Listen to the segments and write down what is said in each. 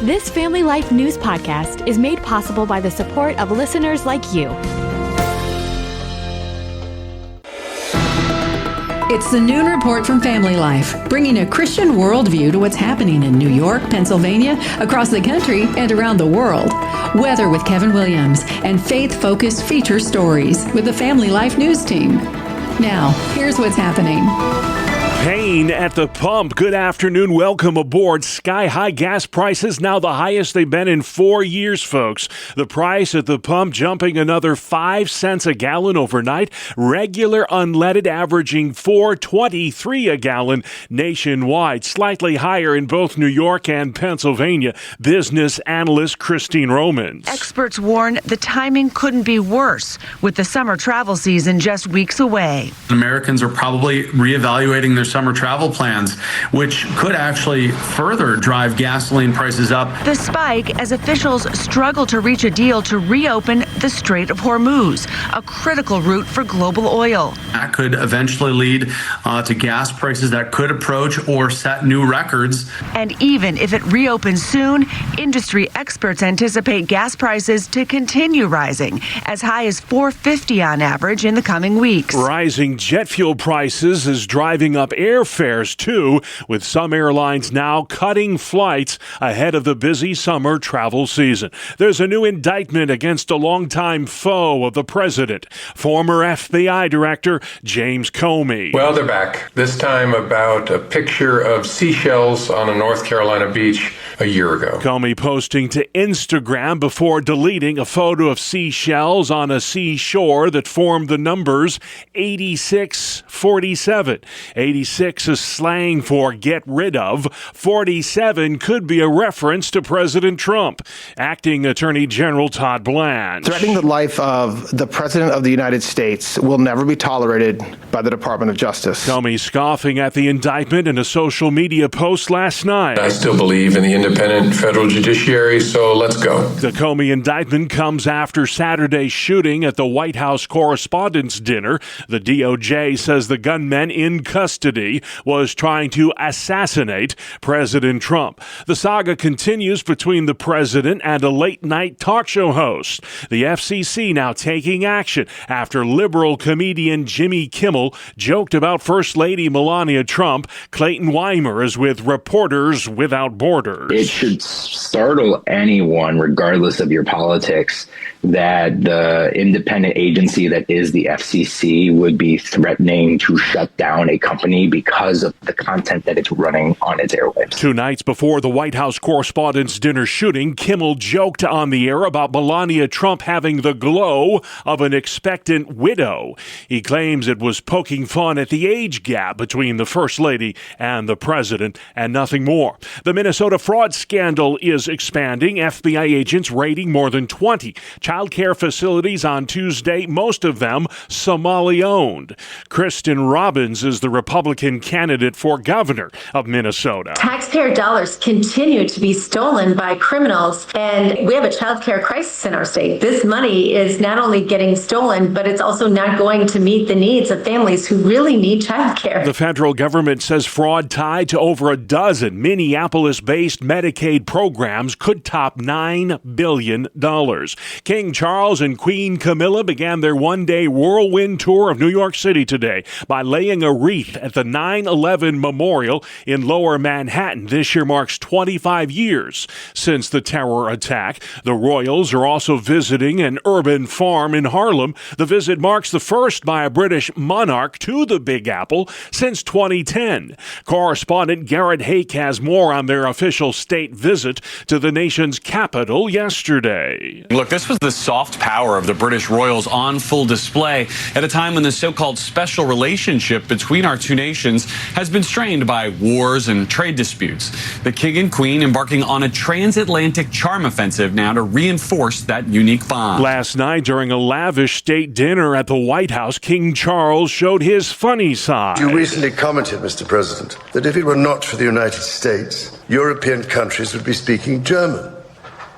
This Family Life News podcast is made possible by the support of listeners like you. It's the Noon Report from Family Life, bringing a Christian worldview to what's happening in New York, Pennsylvania, across the country, and around the world. Weather with Kevin Williams, and faith-focused feature stories with the Family Life News team. Now, here's what's happening. Pain at the pump. Good afternoon. Welcome aboard. Sky-high gas prices, now the highest they've been in 4 years, folks. The price at the pump jumping another 5 cents a gallon overnight. Regular unleaded averaging $4.23 a gallon nationwide. Slightly higher in both New York and Pennsylvania. Business analyst Christine Romans. Experts warn the timing couldn't be worse, with the summer travel season just weeks away. Americans are probably reevaluating their summer travel plans, which could actually further drive gasoline prices up. The spike as officials struggle to reach a deal to reopen the Strait of Hormuz, a critical route for global oil. That could eventually lead to gas prices that could approach or set new records. And even if it reopens soon, industry experts anticipate gas prices to continue rising, as high as $4.50 on average in the coming weeks. Rising jet fuel prices is driving up airfares, too, with some airlines now cutting flights ahead of the busy summer travel season. There's a new indictment against a longtime foe of the president, former FBI Director James Comey. Well, they're back. This time about a picture of seashells on a North Carolina beach a year ago. Comey posting to Instagram before deleting a photo of seashells on a seashore that formed the numbers 8647. 86 is slang for get rid of. 47 could be a reference to President Trump. Acting Attorney General Todd Blanche. Threatening the life of the President of the United States will never be tolerated by the Department of Justice. Comey scoffing at the indictment in a social media post last night. I still believe in the independent federal judiciary, so let's go. The Comey indictment comes after Saturday's shooting at the White House Correspondents' Dinner. The DOJ says the gunman in custody was trying to assassinate President Trump. The saga continues between the president and a late-night talk show host. The FCC now taking action after liberal comedian Jimmy Kimmel joked about First Lady Melania Trump. Clayton Weimer is with Reporters Without Borders. It should startle anyone, regardless of your politics, that the independent agency that is the FCC would be threatening to shut down a company because of the content that it's running on its airwaves. 2 nights before the White House Correspondents' Dinner shooting, Kimmel joked on the air about Melania Trump having the glow of an expectant widow. He claims it was poking fun at the age gap between the First Lady and the President, and nothing more. The Minnesota fraud scandal is expanding. FBI agents raiding more than 20 child care facilities on Tuesday, most of them Somali-owned. Kristen Robbins is the Republican candidate for governor of Minnesota. Taxpayer dollars continue to be stolen by criminals, and we have a child care crisis in our state. This money is not only getting stolen, but it's also not going to meet the needs of families who really need child care. The federal government says fraud tied to over a dozen Minneapolis-based Medicaid programs could top $9 billion. King Charles and Queen Camilla began their one-day whirlwind tour of New York City today by laying a wreath at the 9/11 Memorial in Lower Manhattan. This year marks 25 years since the terror attack. The royals are also visiting an urban farm in Harlem. The visit marks the first by a British monarch to the Big Apple since 2010. Correspondent Garrett Hake has more on their official state visit to the nation's capital yesterday. Look, this was the soft power of the British royals on full display at a time when the so-called special relationship between our two nations has been strained by wars and trade disputes. The king and queen embarking on a transatlantic charm offensive now to reinforce that unique bond. Last night, during a lavish state dinner at the White House, King Charles showed his funny side. You recently commented, Mr. President, that if it were not for the United States, European countries would be speaking German.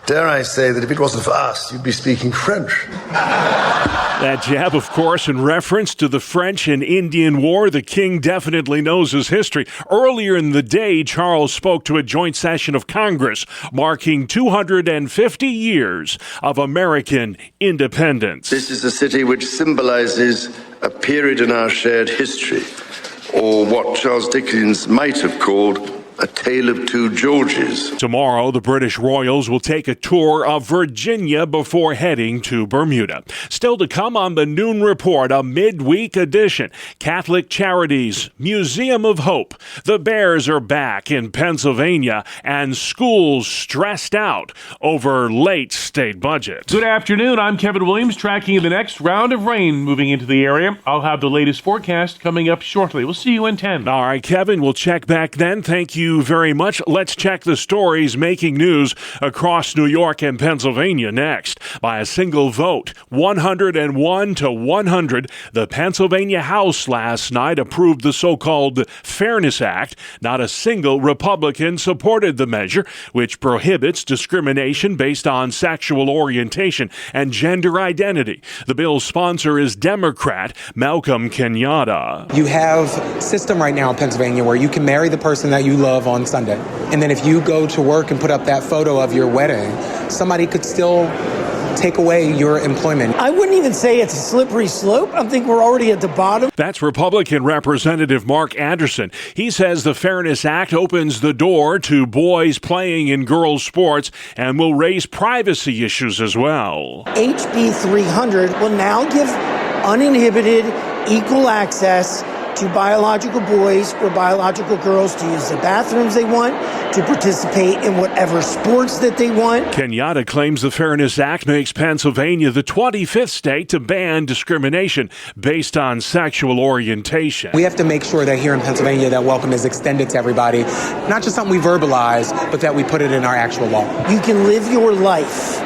Dare I say that if it wasn't for us, you'd be speaking French. That jab, of course, in reference to the French and Indian War. The king definitely knows his history. Earlier in the day, Charles spoke to a joint session of Congress marking 250 years of American independence. This is a city which symbolizes a period in our shared history, or what Charles Dickens might have called a tale of two Georges. Tomorrow, the British royals will take a tour of Virginia before heading to Bermuda. Still to come on the Noon Report, a midweek edition. Catholic Charities, Museum of Hope. The Bears are back in Pennsylvania, and schools stressed out over late state budget. Good afternoon. I'm Kevin Williams, tracking the next round of rain moving into the area. I'll have the latest forecast coming up shortly. We'll see you in 10. All right, Kevin, we'll check back then. Thank you very much. Let's check the stories making news across New York and Pennsylvania next. By a single vote, 101 to 100, the Pennsylvania House last night approved the so-called Fairness Act. Not a single Republican supported the measure, which prohibits discrimination based on sexual orientation and gender identity. The bill's sponsor is Democrat Malcolm Kenyatta. You have a system right now in Pennsylvania where you can marry the person that you love on Sunday. And then if you go to work and put up that photo of your wedding, somebody could still take away your employment. I wouldn't even say it's a slippery slope. I think we're already at the bottom. That's Republican Representative Mark Anderson. He says the Fairness Act opens the door to boys playing in girls' sports and will raise privacy issues as well. HB 300 will now give uninhibited, equal access to biological boys or biological girls to use the bathrooms they want, to participate in whatever sports that they want. Kenyatta claims the Fairness Act makes Pennsylvania the 25th state to ban discrimination based on sexual orientation. We have to make sure that here in Pennsylvania that welcome is extended to everybody, not just something we verbalize, but that we put it in our actual law. You can live your life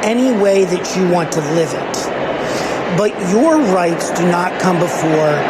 any way that you want to live it, but your rights do not come before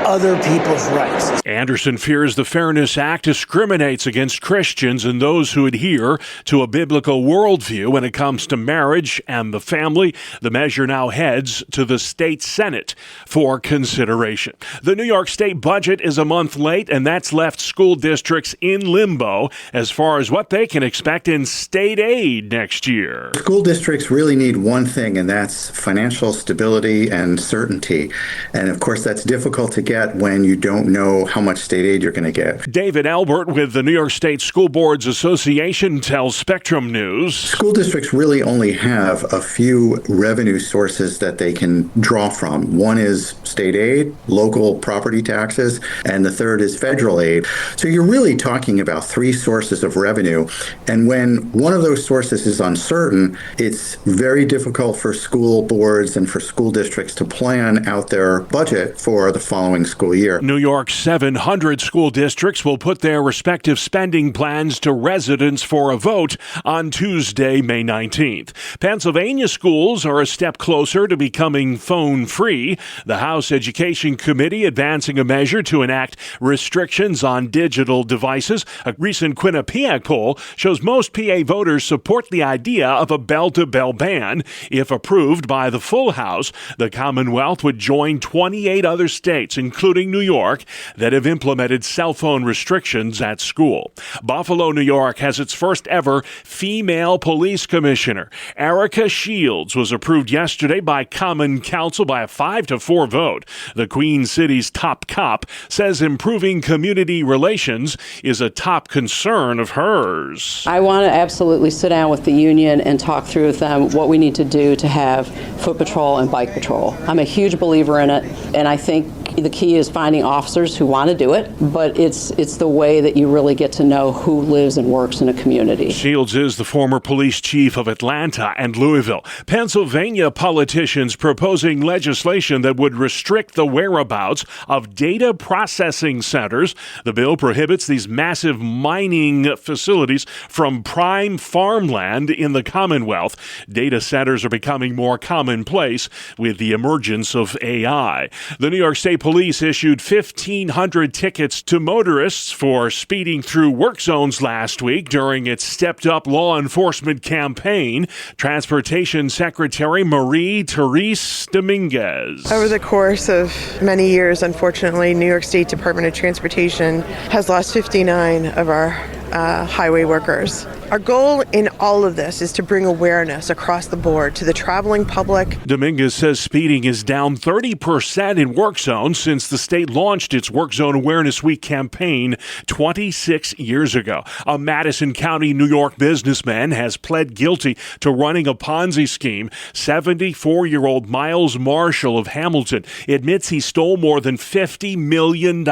other people's rights. Anderson fears the Fairness Act discriminates against Christians and those who adhere to a biblical worldview when it comes to marriage and the family. The measure now heads to the state Senate for consideration. The New York State budget is a month late, and that's left school districts in limbo as far as what they can expect in state aid next year. School districts really need one thing, and that's financial stability and certainty. And of course, that's difficult to get when you don't know how much state aid you're going to get. David Albert with the New York State School Boards Association tells Spectrum News. School districts really only have a few revenue sources that they can draw from. One is state aid, local property taxes, and the third is federal aid. So you're really talking about three sources of revenue. And when one of those sources is uncertain, it's very difficult for school boards and for school districts to plan out their budget for the following school year. New York's 700 school districts will put their respective spending plans to residents for a vote on Tuesday, May 19th. Pennsylvania schools are a step closer to becoming phone-free. The House Education Committee advancing a measure to enact restrictions on digital devices. A recent Quinnipiac poll shows most PA voters support the idea of a bell-to-bell ban. If approved by the full House, the Commonwealth would join 28 other states, including New York, that have implemented cell phone restrictions at school. Buffalo, New York has its first ever female police commissioner. Erica Shields was approved yesterday by Common Council by a 5-4 vote. The Queen City's top cop says improving community relations is a top concern of hers. I want to absolutely sit down with the union and talk through with them what we need to do to have foot patrol and bike patrol. I'm a huge believer in it, and I think the key is finding officers who want to do it, but it's the way that you really get to know who lives and works in a community. Shields is the former police chief of Atlanta and Louisville. Pennsylvania politicians proposing legislation that would restrict the whereabouts of data processing centers. The bill prohibits these massive mining facilities from prime farmland in the Commonwealth. Data centers are becoming more commonplace with the emergence of AI. The New York State Police Police issued 1,500 tickets to motorists for speeding through work zones last week during its stepped-up law enforcement campaign. Transportation Secretary Marie-Therese Dominguez. Over the course of many years, unfortunately, New York State Department of Transportation has lost 59 of our highway workers. Our goal in all of this is to bring awareness across the board to the traveling public. Dominguez says speeding is down 30% in work zones since the state launched its Work Zone Awareness Week campaign 26 years ago. A Madison County, New York businessman has pled guilty to running a Ponzi scheme. 74-year-old Miles Marshall of Hamilton admits he stole more than $50 million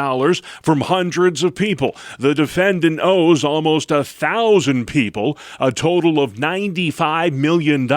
from hundreds of people. The defendant owes almost 1,000 people a total of $95 million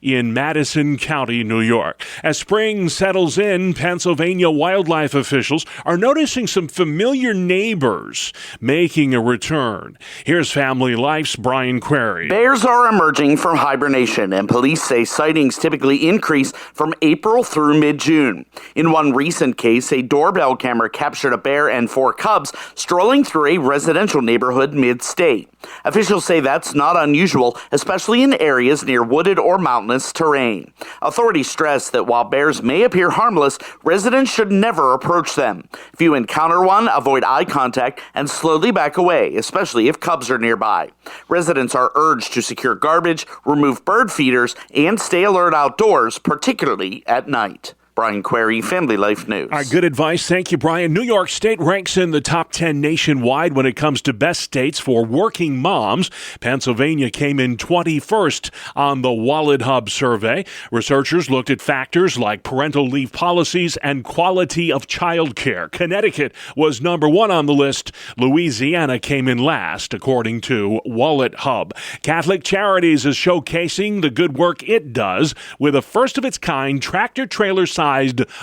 in Madison County, New York. As spring settles in, Pennsylvania wildlife officials are noticing some familiar neighbors making a return. Here's Family Life's Brian Query. Bears are emerging from hibernation, and police say sightings typically increase from April through mid-June. In one recent case, a doorbell camera captured a bear and 4 cubs strolling through a residential neighborhood mid-state. Officials say that's not unusual, especially in areas near wooded or mountainous terrain. Authorities stress that while bears may appear harmless, residents should never approach them. If you encounter one, avoid eye contact and slowly back away, especially if cubs are nearby. Residents are urged to secure garbage, remove bird feeders, and stay alert outdoors, particularly at night. Brian Query, Family Life News. All right, good advice. Thank you, Brian. New York State ranks in the top 10 nationwide when it comes to best states for working moms. Pennsylvania came in 21st on the Wallet Hub survey. Researchers looked at factors like parental leave policies and quality of childcare. Connecticut was number 1 on the list. Louisiana came in last, according to Wallet Hub. Catholic Charities is showcasing the good work it does with a first-of-its-kind tractor-trailer-sized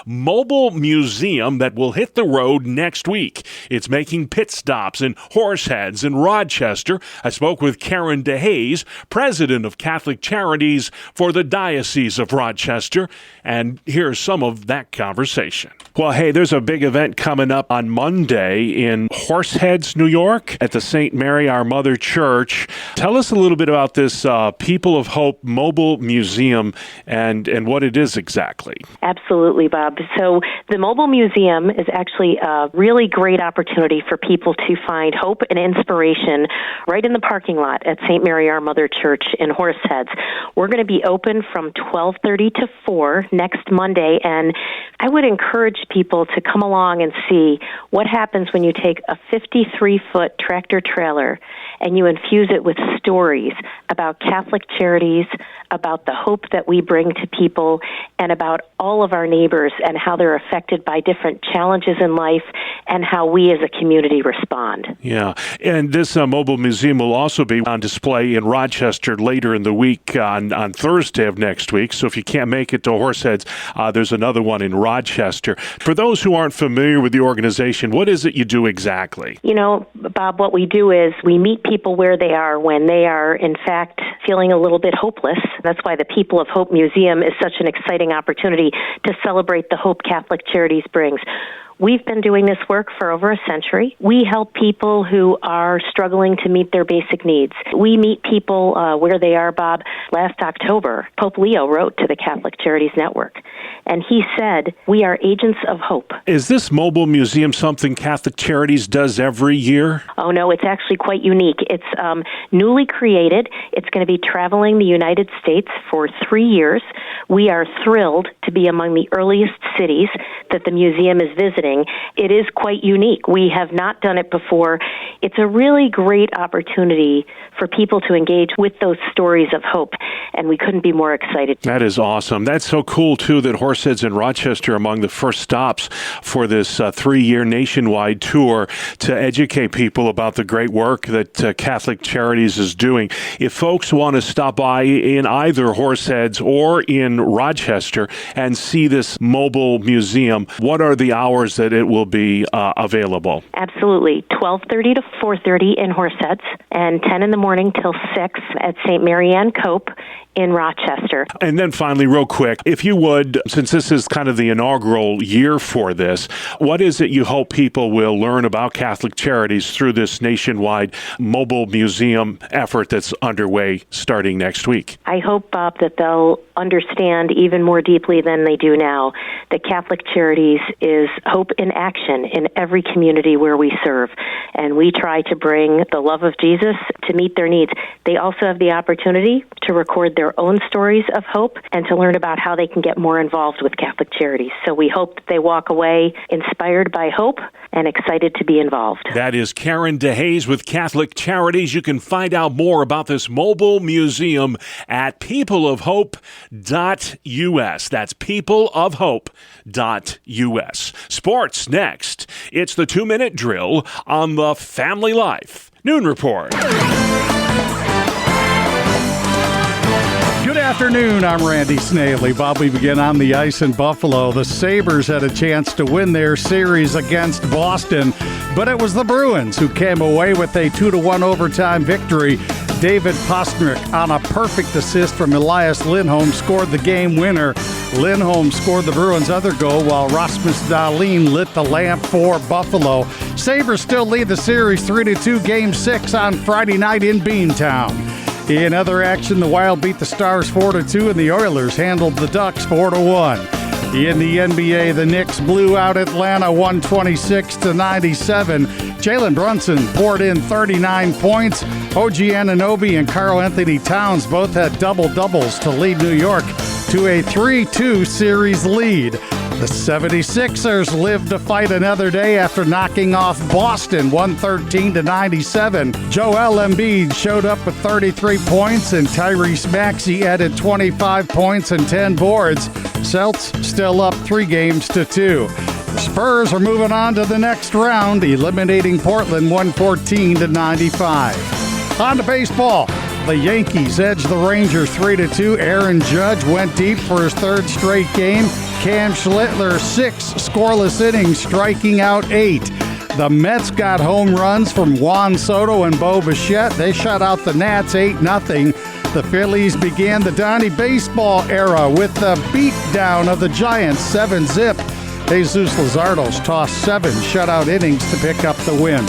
mobile museum that will hit the road next week. It's making pit stops in Horseheads and Rochester. I spoke with Karen DeHaze, president of Catholic Charities for the Diocese of Rochester, and here's some of that conversation. Well, hey, there's a big event coming up on Monday in Horseheads, New York, at the St. Mary Our Mother Church. Tell us a little bit about this People of Hope mobile museum and what it is exactly. Absolutely, Bob. So the Mobile Museum is actually a really great opportunity for people to find hope and inspiration right in the parking lot at St. Mary Our Mother Church in Horseheads. We're going to be open from 12:30 to 4 next Monday, and I would encourage people to come along and see what happens when you take a 53-foot tractor trailer and you infuse it with stories about Catholic Charities, about the hope that we bring to people, and about all of our neighbors and how they're affected by different challenges in life and how we as a community respond. Yeah, and this mobile museum will also be on display in Rochester later in the week on Thursday of next week. So if you can't make it to Horseheads, there's another one in Rochester. For those who aren't familiar with the organization, what is it you do exactly? You know, Bob, what we do is we meet people where they are when they are, in fact, feeling a little bit hopeless. That's why the People of Hope Museum is such an exciting opportunity to celebrate the hope Catholic Charities brings. We've been doing this work for over a century. We help people who are struggling to meet their basic needs. We meet people where they are, Bob. Last October, Pope Leo wrote to the Catholic Charities Network, and he said, "We are agents of hope." Is this mobile museum something Catholic Charities does every year? Oh, no, it's actually quite unique. It's newly created. It's going to be traveling the United States for 3 years. We are thrilled to be among the earliest cities that the museum is visiting. It is quite unique. We have not done it before. It's a really great opportunity for people to engage with those stories of hope, and we couldn't be more excited. That is awesome. That's so cool, too, that Horseheads and Rochester are among the first stops for this 3-year nationwide tour to educate people about the great work that Catholic Charities is doing. If folks want to stop by in either Horseheads or in Rochester and see this mobile museum, what are the hours that it will be available? Absolutely. 12:30 to 4:30 in Horseheads, and 10 in the morning till 6 at St. Mary Ann Cope in Rochester. And then finally, real quick, if you would, since this is kind of the inaugural year for this, what is it you hope people will learn about Catholic Charities through this nationwide mobile museum effort that's underway starting next week? I hope, Bob, that they'll understand even more deeply than they do now that Catholic Charities is hope in action in every community where we serve. And we try to bring the love of Jesus to meet their needs. They also have the opportunity to record their own stories of hope and to learn about how they can get more involved with Catholic Charities. So we hope that they walk away inspired by hope and excited to be involved. That is Karen DeHaze with Catholic Charities. You can find out more about this mobile museum at peopleofhope.us. That's peopleofhope.us. Sports next. It's the 2-minute drill on the Family Life Noon Report. Good afternoon, I'm Randy Snavely. Bob, we begin on the ice in Buffalo. The Sabres had a chance to win their series against Boston, but it was the Bruins who came away with a 2-1 overtime victory. David Pastrnak, on a perfect assist from Elias Lindholm, scored the game winner. Lindholm scored the Bruins' other goal, while Rasmus Dahlin lit the lamp for Buffalo. Sabres still lead the series 3-2, Game 6 on Friday night in Beantown. In other action, the Wild beat the Stars 4-2, and the Oilers handled the Ducks 4-1. In the NBA, the Knicks blew out Atlanta 126-97. Jalen Brunson poured in 39 points. OG Anunoby and Karl Anthony Towns both had double-doubles to lead New York to a 3-2 series lead. The 76ers lived to fight another day after knocking off Boston 113-97. Joel Embiid showed up with 33 points, and Tyrese Maxey added 25 points and 10 boards. Celts still up 3-2. The Spurs are moving on to the next round, eliminating Portland 114-95. On to baseball. The Yankees edged the Rangers 3-2. Aaron Judge went deep for his third straight game. Cam Schlittler, 6 scoreless innings, striking out 8. The Mets got home runs from Juan Soto and Bo Bichette. They shut out the Nats 8-0. The Phillies began the Donnie baseball era with the beatdown of the Giants 7-zip. Jesus Luzardo's tossed 7 shutout innings to pick up the win.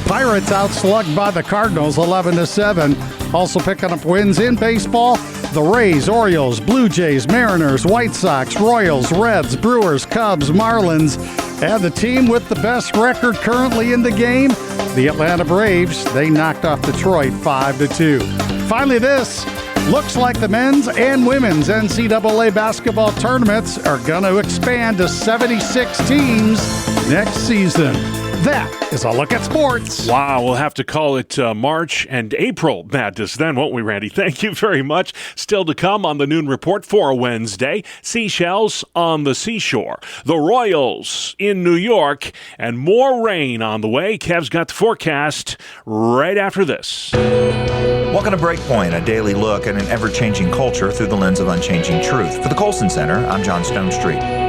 Pirates outslugged by the Cardinals 11-7. Also picking up wins in baseball, the Rays, Orioles, Blue Jays, Mariners, White Sox, Royals, Reds, Brewers, Cubs, Marlins, and the team with the best record currently in the game, the Atlanta Braves. They knocked off Detroit 5-2. Finally, this looks like the men's and women's NCAA basketball tournaments are going to expand to 76 teams next season. That is a look at sports. Wow, we'll have to call it March and April Madness then, won't we, Randy? Thank you very much. Still to come on the Noon Report for a Wednesday. Seashells on the seashore. The Royals in New York, and more rain on the way. Kev's got the forecast right after this. Welcome to Breakpoint, a daily look at an ever-changing culture through the lens of unchanging truth. For the Colson Center, I'm John Stonestreet.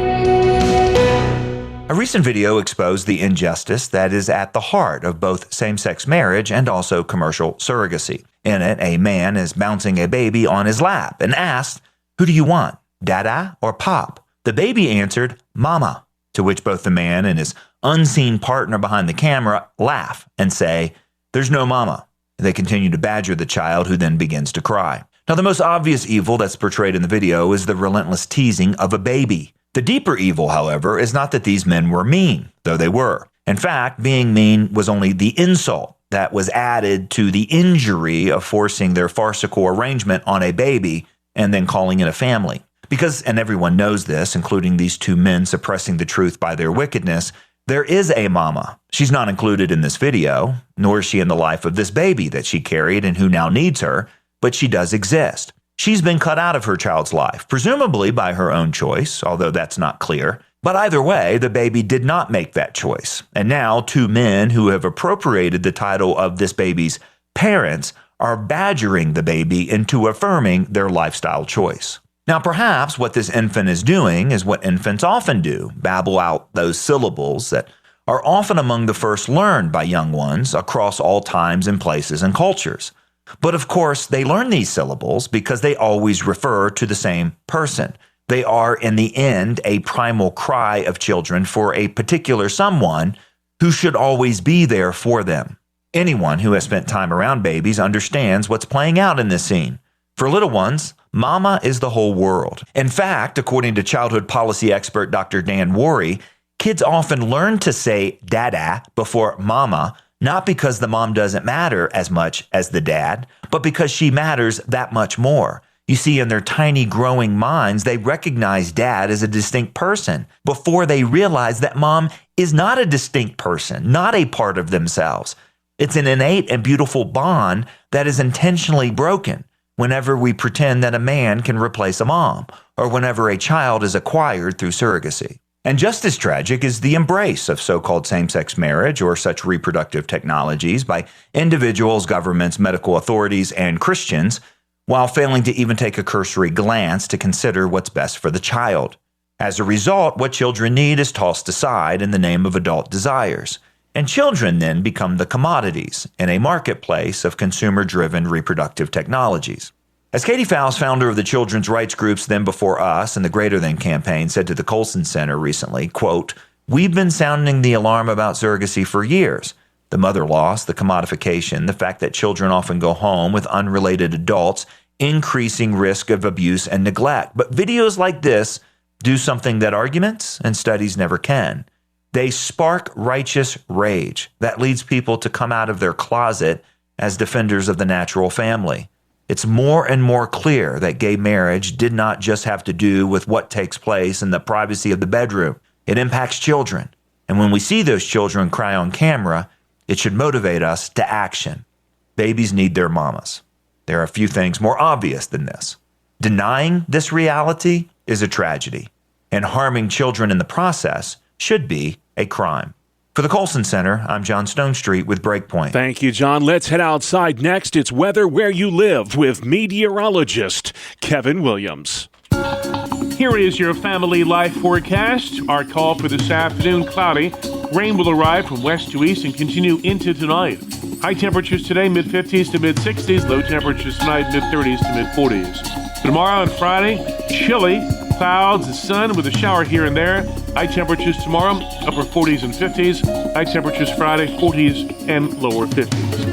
A recent video exposed the injustice that is at the heart of both same-sex marriage and also commercial surrogacy. In it, a man is bouncing a baby on his lap and asked, "Who do you want, Dada or Pop?" The baby answered, "Mama," to which both the man and his unseen partner behind the camera laugh and say, "There's no mama." They continue to badger the child, who then begins to cry. Now, the most obvious evil that's portrayed in the video is the relentless teasing of a baby. The deeper evil, however, is not that these men were mean, though they were. In fact, being mean was only the insult that was added to the injury of forcing their farcical arrangement on a baby and then calling it a family. Because, and everyone knows this, including these two men suppressing the truth by their wickedness, there is a mama. She's not included in this video, nor is she in the life of this baby that she carried and who now needs her, but she does exist. She's been cut out of her child's life, presumably by her own choice, although that's not clear. But either way, the baby did not make that choice. And now 2 men who have appropriated the title of this baby's parents are badgering the baby into affirming their lifestyle choice. Now, perhaps what this infant is doing is what infants often do, babble out those syllables that are often among the first learned by young ones across all times and places and cultures. But of course, they learn these syllables because they always refer to the same person. They are, in the end, a primal cry of children for a particular someone who should always be there for them. Anyone who has spent time around babies understands what's playing out in this scene. For little ones, mama is the whole world. In fact, according to childhood policy expert Dr. Dan Worry, kids often learn to say dada before mama, not because the mom doesn't matter as much as the dad, but because she matters that much more. You see, in their tiny growing minds, they recognize dad as a distinct person before they realize that mom is not a distinct person, not a part of themselves. It's an innate and beautiful bond that is intentionally broken whenever we pretend that a man can replace a mom, or whenever a child is acquired through surrogacy. And just as tragic is the embrace of so-called same-sex marriage or such reproductive technologies by individuals, governments, medical authorities, and Christians, while failing to even take a cursory glance to consider what's best for the child. As a result, what children need is tossed aside in the name of adult desires. And children then become the commodities in a marketplace of consumer-driven reproductive technologies. As Katie Faust, founder of the children's rights groups Them Before Us and the Greater Than campaign, said to the Colson Center recently, quote, "We've been sounding the alarm about surrogacy for years. The mother loss, the commodification, the fact that children often go home with unrelated adults, increasing risk of abuse and neglect. But videos like this do something that arguments and studies never can. They spark righteous rage that leads people to come out of their closet as defenders of the natural family. It's more and more clear that gay marriage did not just have to do with what takes place in the privacy of the bedroom. It impacts children. And when we see those children cry on camera, it should motivate us to action. Babies need their mamas. There are a few things more obvious than this. Denying this reality is a tragedy, and harming children in the process should be a crime. For the Colson Center, I'm John Stonestreet with Breakpoint. Thank you, John. Let's head outside next. It's weather where you live with meteorologist Kevin Williams. Here is your family life forecast. Our call for this afternoon, cloudy. Rain will arrive from west to east and continue into tonight. High temperatures today, mid-50s to mid-60s. Low temperatures tonight, mid-30s to mid-40s. Tomorrow and Friday, chilly. Clouds, the sun with a shower here and there. High temperatures tomorrow, upper 40s and 50s. High temperatures Friday, 40s and lower 50s.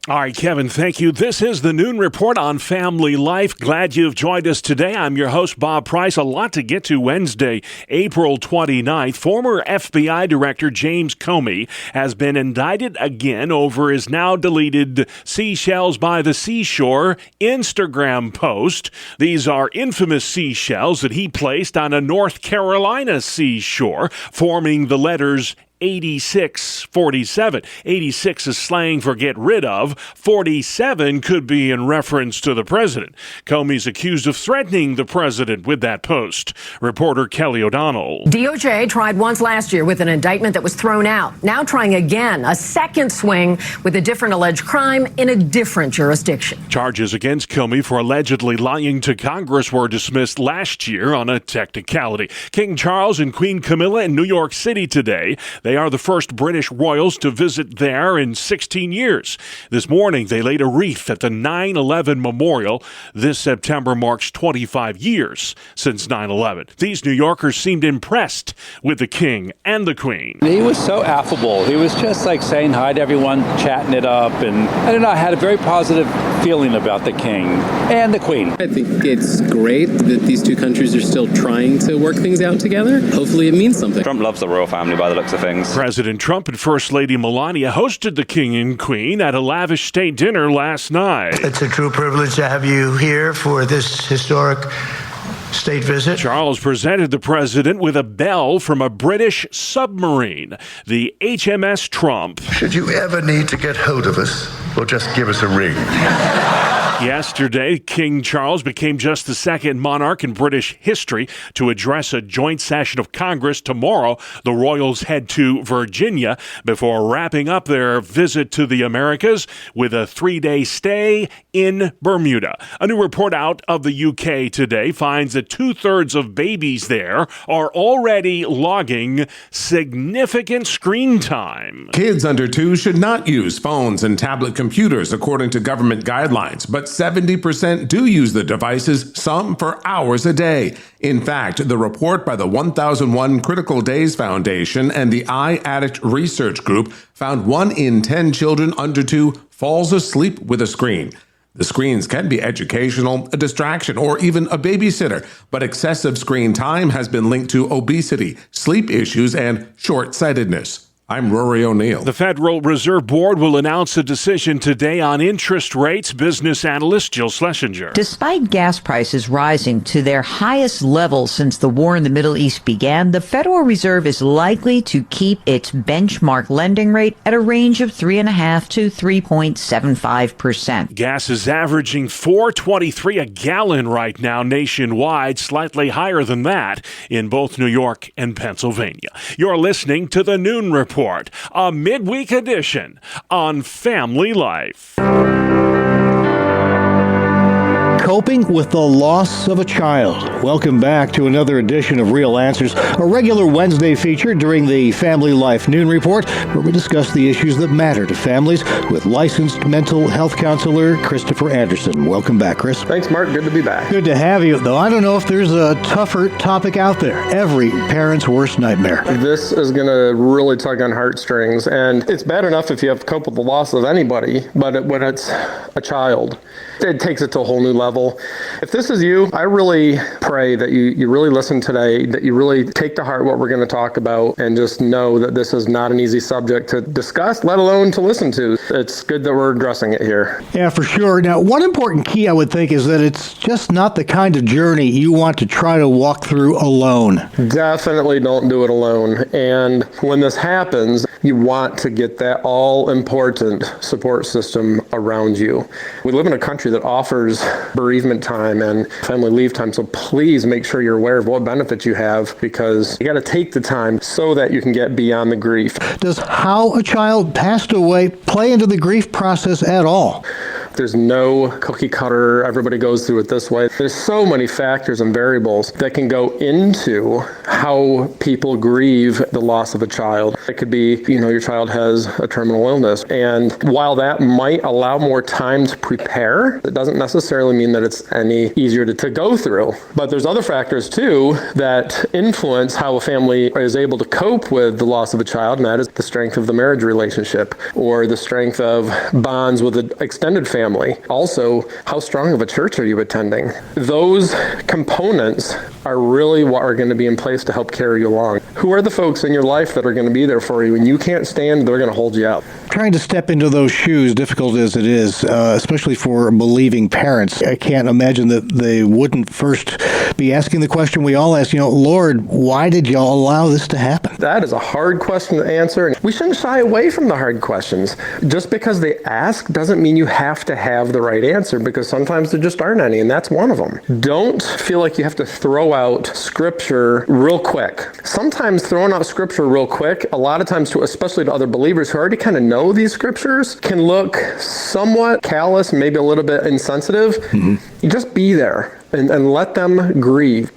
All right, Kevin, thank you. This is the Noon Report on Family Life. Glad you've joined us today. I'm your host, Bob Price. A lot to get to Wednesday, April 29th. Former FBI Director James Comey has been indicted again over his now deleted Seashells by the Seashore Instagram post. These are infamous seashells that he placed on a North Carolina seashore, forming the letters 8647. 86 is slang for get rid of. 47 could be in reference to the president. Comey's accused of threatening the president with that post. Reporter Kelly O'Donnell. DOJ tried once last year with an indictment that was thrown out. Now trying again, a second swing with a different alleged crime in a different jurisdiction. Charges against Comey for allegedly lying to Congress were dismissed last year on a technicality. King Charles and Queen Camilla in New York City today. They are the first British royals to visit there in 16 years. This morning, they laid a wreath at the 9/11 memorial. This September marks 25 years since 9/11. These New Yorkers seemed impressed with the king and the queen. He was so affable. He was just like saying hi to everyone, chatting it up. And I don't know, I had a very positive feeling about the king and the queen. I think it's great that these two countries are still trying to work things out together. Hopefully it means something. Trump loves the royal family by the looks of things. President Trump and First Lady Melania hosted the king and queen at a lavish state dinner last night. It's a true privilege to have you here for this historic state visit. Charles presented the president with a bell from a British submarine, the HMS Trump. Should you ever need to get hold of us, or just give us a ring. Yesterday, King Charles became just the second monarch in British history to address a joint session of Congress. Tomorrow, the royals head to Virginia before wrapping up their visit to the Americas with a 3-day stay in Bermuda. A new report out of the UK today finds that 2/3 of babies there are already logging significant screen time. Kids under 2 should not use phones and tablet computers, according to government guidelines, but 70% do use the devices, some for hours a day. In fact, the report by the 1001 Critical Days Foundation and the iAddict Research Group found 1 in 10 children under 2 falls asleep with a screen. The screens can be educational, a distraction, or even a babysitter, but excessive screen time has been linked to obesity, sleep issues, and short-sightedness. I'm Rory O'Neill. The Federal Reserve Board will announce a decision today on interest rates. Business analyst Jill Schlesinger. Despite gas prices rising to their highest level since the war in the Middle East began, the Federal Reserve is likely to keep its benchmark lending rate at a range of 3.5% to 3.75%. Gas is averaging $4.23 a gallon right now nationwide, slightly higher than that in both New York and Pennsylvania. You're listening to the Noon Report, a midweek edition on Family Life. Coping with the loss of a child. Welcome back to another edition of Real Answers, a regular Wednesday feature during the Family Life Noon Report, where we discuss the issues that matter to families with licensed mental health counselor Christopher Anderson. Welcome back, Chris. Thanks, Mark. Good to be back. Good to have you, though I don't know if there's a tougher topic out there. Every parent's worst nightmare. This is going to really tug on heartstrings, and it's bad enough if you have to cope with the loss of anybody, but when it's a child, it takes it to a whole new level. If this is you, I really pray that you really listen today, that you really take to heart what we're going to talk about, and just know that this is not an easy subject to discuss, let alone to listen to. It's good that we're addressing it here. Yeah, for sure. Now, one important key I would think is that it's just not the kind of journey you want to try to walk through alone. Definitely don't do it alone. And when this happens, you want to get that all-important support system around you. We live in a country that offers bereavement time and family leave time, so please make sure you're aware of what benefits you have, because you got to take the time so that you can get beyond the grief. Does how a child passed away play into the grief process at all? There's no cookie cutter, everybody goes through it this way. There's so many factors and variables that can go into how people grieve the loss of a child. It could be, your child has a terminal illness. And while that might allow more time to prepare, it doesn't necessarily mean that it's any easier to go through. But there's other factors too that influence how a family is able to cope with the loss of a child, and that is the strength of the marriage relationship or the strength of bonds with an extended family. Also, how strong of a church are you attending? Those components are really what are going to be in place to help carry you along. Who are the folks in your life that are going to be there for you? When you can't stand, they're going to hold you up. Trying to step into those shoes, difficult as it is, especially for believing parents. I can't imagine that they wouldn't first be asking the question we all ask, Lord, why did y'all allow this to happen? That is a hard question to answer. We shouldn't shy away from the hard questions. Just because they ask doesn't mean you have to have the right answer, because sometimes there just aren't any, and that's one of them. Don't feel like you have to throw out scripture real quick. Sometimes throwing out scripture real quick, a lot of times, especially to other believers who already kind of know these scriptures, can look somewhat callous, maybe a little bit insensitive. Mm-hmm. You just be there and let them grieve.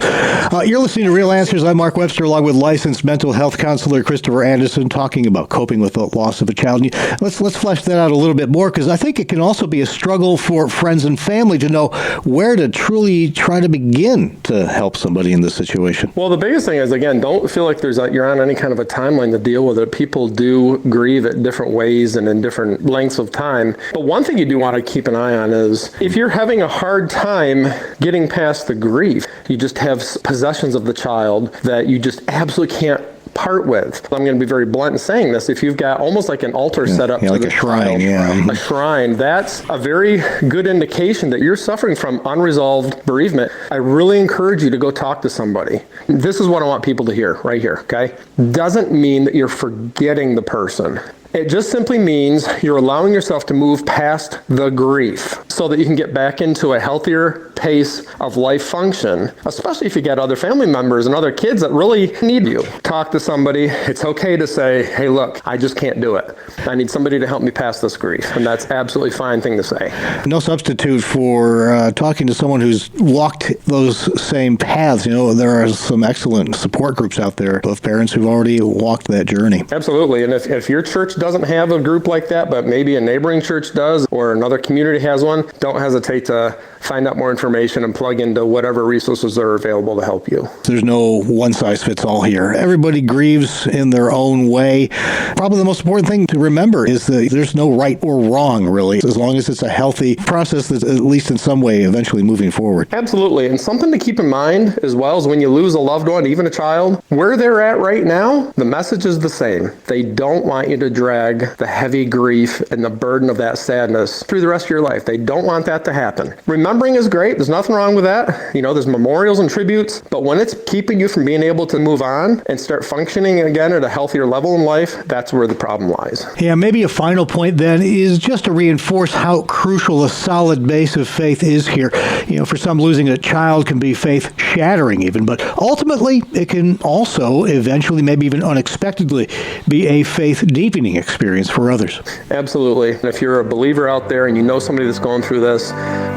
You're listening to Real Answers. I'm Mark Webster, along with licensed mental health counselor Christopher Anderson, talking about coping with the loss of a child. Let's flesh that out a little bit more, because I think it can also be a struggle for friends and family to know where to truly try to begin to help somebody in this situation. Well, the biggest thing is, again, don't feel like you're on any kind of a timeline to deal with it. People do grieve at different ways and in different lengths of time. But one thing you do want to keep an eye on is, if you're having a hard time getting past the grief, you just have possessions of the child that you just absolutely can't part with. I'm going to be very blunt in saying this. If you've got almost like an altar set up to like the a shrine, child, a shrine, that's a very good indication that you're suffering from unresolved bereavement. I really encourage you to go talk to somebody. This is what I want people to hear right here, okay? Doesn't mean that you're forgetting the person. It just simply means you're allowing yourself to move past the grief so that you can get back into a healthier pace of life function, especially if you got other family members and other kids that really need you. Talk to somebody. It's okay to say, hey, look, I just can't do it. I need somebody to help me pass this grief. And that's absolutely fine thing to say. No substitute for talking to someone who's walked those same paths. You know, there are some excellent support groups out there of parents who've already walked that journey. Absolutely. And if your church doesn't have a group like that, but maybe a neighboring church does, or another community has one, don't hesitate to find out more information and plug into whatever resources are available to help you. There's no one-size-fits-all here. Everybody grieves in their own way. Probably the most important thing to remember is that there's no right or wrong, really, as long as it's a healthy process that's at least in some way eventually moving forward. Absolutely. And something to keep in mind as well is when you lose a loved one, even a child, where they're at right now, the message is the same. They don't want you to drag the heavy grief and the burden of that sadness through the rest of your life. They don't want that to happen. Remembering is great. There's nothing wrong with that. You know, there's memorials and tributes, but when it's keeping you from being able to move on and start functioning again at a healthier level in life, that's where the problem lies. Yeah, maybe a final point then is just to reinforce how crucial a solid base of faith is here. You know, for some, losing a child can be faith shattering even, but ultimately it can also eventually, maybe even unexpectedly, be a faith deepening experience for others. Absolutely. And if you're a believer out there and you know somebody that's going through this,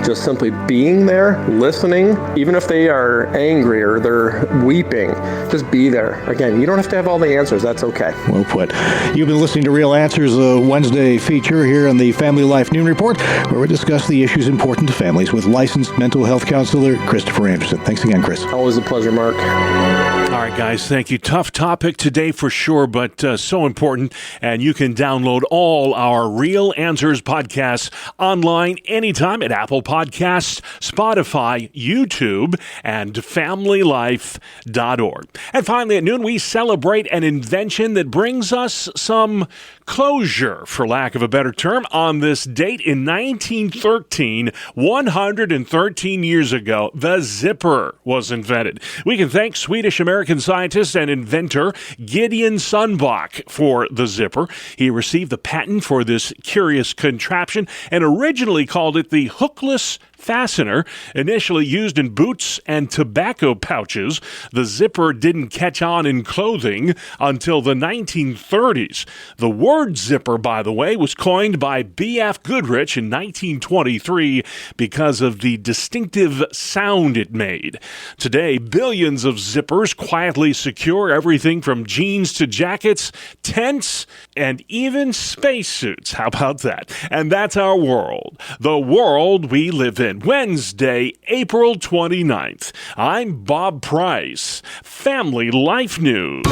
just simply being there, listening, even if they are angry or they're weeping, just be there. Again, you don't have to have all the answers. That's okay. Well put. You've been listening to Real Answers, a Wednesday feature here on the Family Life Noon Report, where we discuss the issues important to families with licensed mental health counselor Christopher Anderson. Thanks again, Chris. Always a pleasure, Mark. All right, guys, thank you. Tough topic today for sure, but so important. And you can download all our Real Answers podcasts online anytime at Apple Podcasts, Spotify, YouTube, and FamilyLife.org. And finally, at noon, we celebrate an invention that brings us some closure, for lack of a better term, on this date in 1913, 113 years ago, the zipper was invented. We can thank Swedish-American scientist and inventor Gideon Sundbach for the zipper. He received the patent for this curious contraption and originally called it the hookless fastener. Initially used in boots and tobacco pouches, the zipper didn't catch on in clothing until the 1930s. The word zipper, by the way, was coined by B.F. Goodrich in 1923 because of the distinctive sound it made. Today, billions of zippers quietly secure everything from jeans to jackets, tents, and even spacesuits. How about that? And that's our world, the world we live in. Wednesday, April 29th. I'm Bob Price, Family Life News.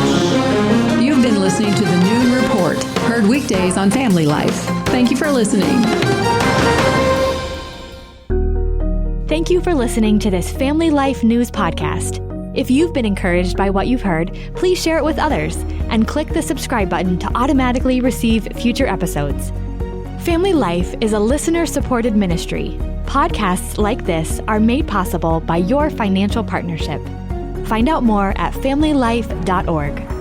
You've been listening to the Noon Report, heard weekdays on Family Life. Thank you for listening. Thank you for listening to this Family Life News podcast. If you've been encouraged by what you've heard, please share it with others and click the subscribe button to automatically receive future episodes. Family Life is a listener-supported ministry. Podcasts like this are made possible by your financial partnership. Find out more at familylife.org.